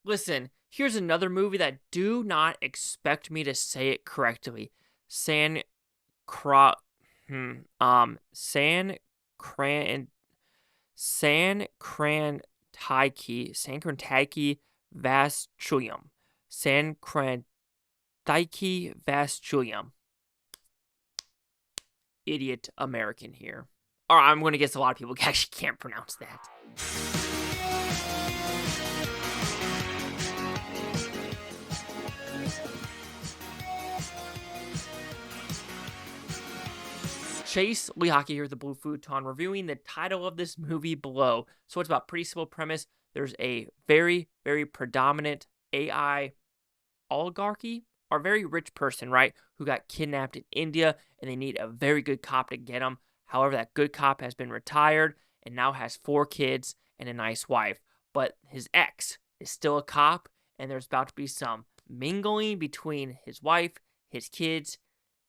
Listen, here's another movie that do not expect me to say it correctly. San Cra San Cran Sankrathiki Vasthunam. Sankrathiki Vasthunam. Idiot American here. Or I'm going to guess a lot of people actually can't pronounce that. Chase Lehocky here with the Blue Futon, reviewing the title of this movie below. So it's about pretty simple premise. There's a very, very predominant AI oligarchy, or very rich person, right, who got kidnapped in India, and they need a very good cop to get him. However, that good cop has been retired and now has 4 kids and a nice wife. But his ex is still a cop, and there's about to be some mingling between his wife, his kids,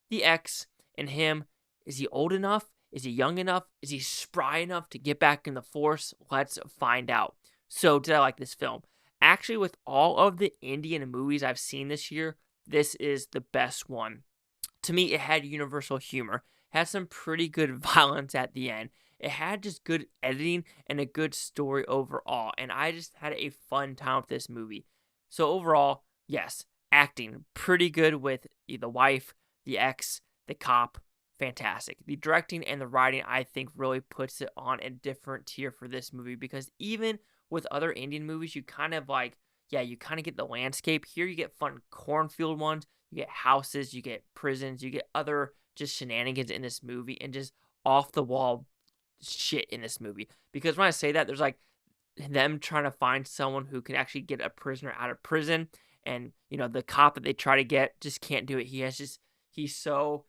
the ex, and him. Is he old enough? Is he young enough? Is he spry enough to get back in the force? Let's find out. So, did I like this film? Actually, with all of the Indian movies I've seen this year, this is the best one. To me, it had universal humor. It had some pretty good violence at the end. It had just good editing and a good story overall. And I just had a fun time with this movie. So, overall, yes, acting pretty good with the wife, the ex, the cop. Fantastic. The directing and the writing, I think, really puts it on a different tier for this movie, because even with other Indian movies, you kind of you kind of get the landscape. Here you get fun cornfield ones, you get houses, you get prisons, you get other just shenanigans in this movie, and just off the wall shit in this movie. Because when I say that, there's them trying to find someone who can actually get a prisoner out of prison, and the cop that they try to get just can't do it. He's so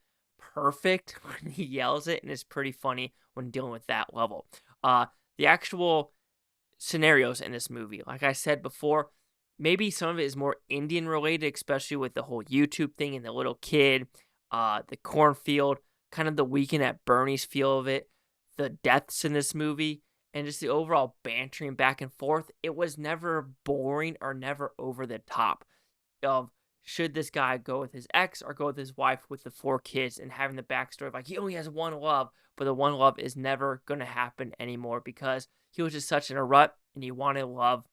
perfect when he yells it, and it's pretty funny when dealing with that level. The actual scenarios in this movie, like I said before, maybe some of it is more Indian related, especially with the whole YouTube thing and the little kid, the cornfield, kind of the Weekend at Bernie's feel of it, the deaths in this movie, and just the overall bantering back and forth. It was never boring or never over the top of should this guy go with his ex or go with his wife with the 4 kids, and having the backstory of he only has one love, but the one love is never going to happen anymore because he was just such in a rut and he wanted love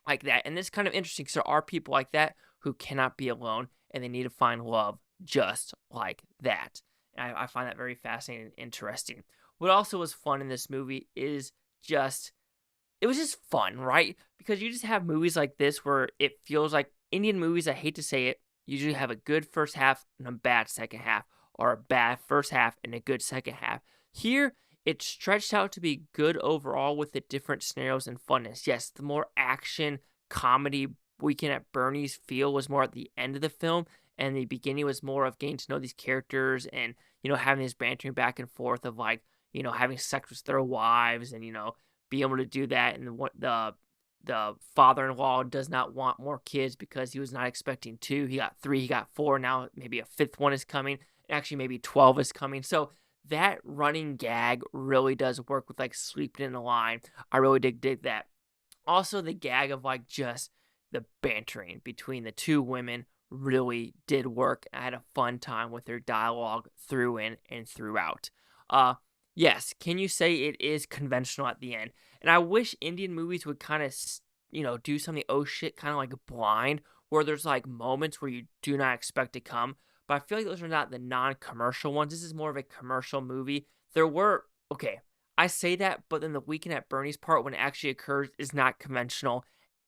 like that. And this is kind of interesting because there are people like that who cannot be alone and they need to find love just like that. And I find that very fascinating and interesting. What also was fun in this movie is it was just fun, right? Because you just have movies like this where it feels like Indian movies, I hate to say it, usually have a good first half and a bad second half, or a bad first half and a good second half. Here, it stretched out to be good overall with the different scenarios and funness. Yes, the more action, comedy, Weekend at Bernie's feel was more at the end of the film, and the beginning was more of getting to know these characters and, having this bantering back and forth of having sex with their wives and, being able to do that. And the father-in-law does not want more kids because he was not expecting 2. He got 3, he got 4. Now maybe a 5th one is coming. Actually, maybe 12 is coming. So that running gag really does work with sleeping in the line. I really dig that. Also, the gag of just the bantering between the 2 women really did work. I had a fun time with their dialogue through in and throughout. Yes, can you say it is conventional at the end? And I wish Indian movies would kind of, do something, oh shit, kind of like Blind, where there's moments where you do not expect to come. But I feel like those are not the non-commercial ones. This is more of a commercial movie. I say that, but then the Weekend at Bernie's part, when it actually occurs, is not conventional.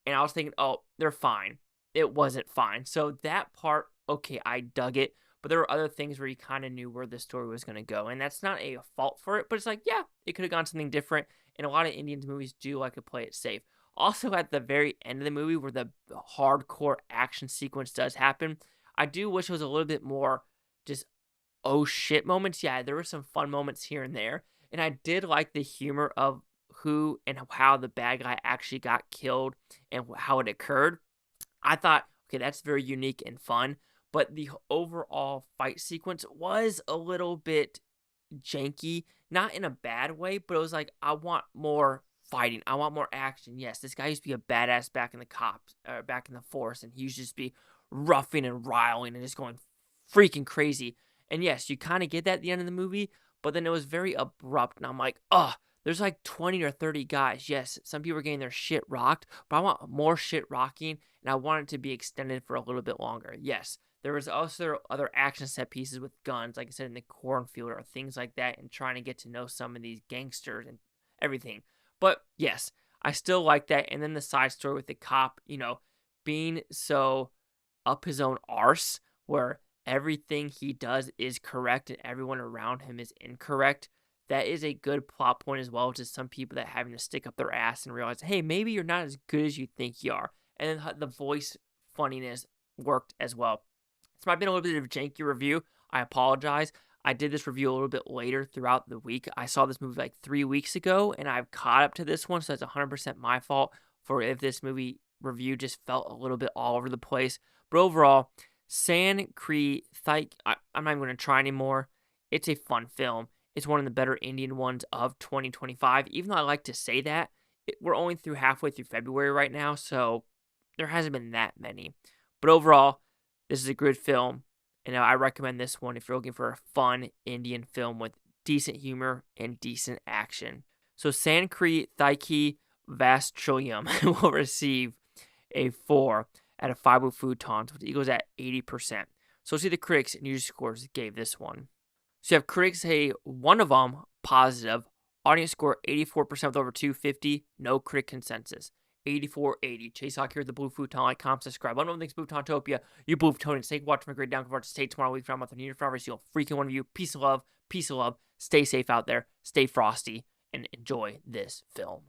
And I was thinking, oh, they're fine. It wasn't fine. So that part, okay, I dug it. But there were other things where you kind of knew where the story was going to go. And that's not a fault for it, but it's it could have gone something different. And a lot of Indian movies do like to play it safe. Also, at the very end of the movie, where the hardcore action sequence does happen, I do wish it was a little bit more just, oh shit moments. Yeah, there were some fun moments here and there. And I did like the humor of who and how the bad guy actually got killed and how it occurred. I thought, okay, that's very unique and fun. But the overall fight sequence was a little bit janky, not in a bad way, but it was I want more fighting. I want more action. Yes, this guy used to be a badass back in the cops, back in the force, and he used to just be roughing and riling and just going freaking crazy. And yes, you kind of get that at the end of the movie, but then it was very abrupt, and I'm like, ugh. There's like 20 or 30 guys. Yes, some people are getting their shit rocked, but I want more shit rocking, and I want it to be extended for a little bit longer. Yes, there was also other action set pieces with guns, like I said, in the cornfield or things like that, and trying to get to know some of these gangsters and everything. But yes, I still like that. And then the side story with the cop, being so up his own arse, where everything he does is correct and everyone around him is incorrect. That is a good plot point as well to some people that having to stick up their ass and realize, hey, maybe you're not as good as you think you are. And then the voice funniness worked as well. This might have been a little bit of a janky review. I apologize. I did this review a little bit later throughout the week. I saw this movie like 3 weeks ago, and I've caught up to this one, so it's 100% my fault for if this movie review just felt a little bit all over the place. But overall, Sankrathiki, I'm not even going to try anymore. It's a fun film. It's one of the better Indian ones of 2025. Even though I like to say that, we're only halfway through February right now, so there hasn't been that many. But overall, this is a good film, and I recommend this one if you're looking for a fun Indian film with decent humor and decent action. So Sankrathiki Vasthunam will receive a 4 out of 5 with Futons, which equals at 80%. So let's see the critics and user scores gave this one. So you have critics say one of them positive, audience score 84% with over 250, no critic consensus. 8480. Chase Hawk here at the Blue Futon. Like, comment, subscribe. I don't know what Futontopia. You Blue Futonians. Thank you for watching my great down. Convert to stay tomorrow week from month. Need forever. See you freaking one of you. Peace of love. Peace of love. Stay safe out there. Stay frosty and enjoy this film.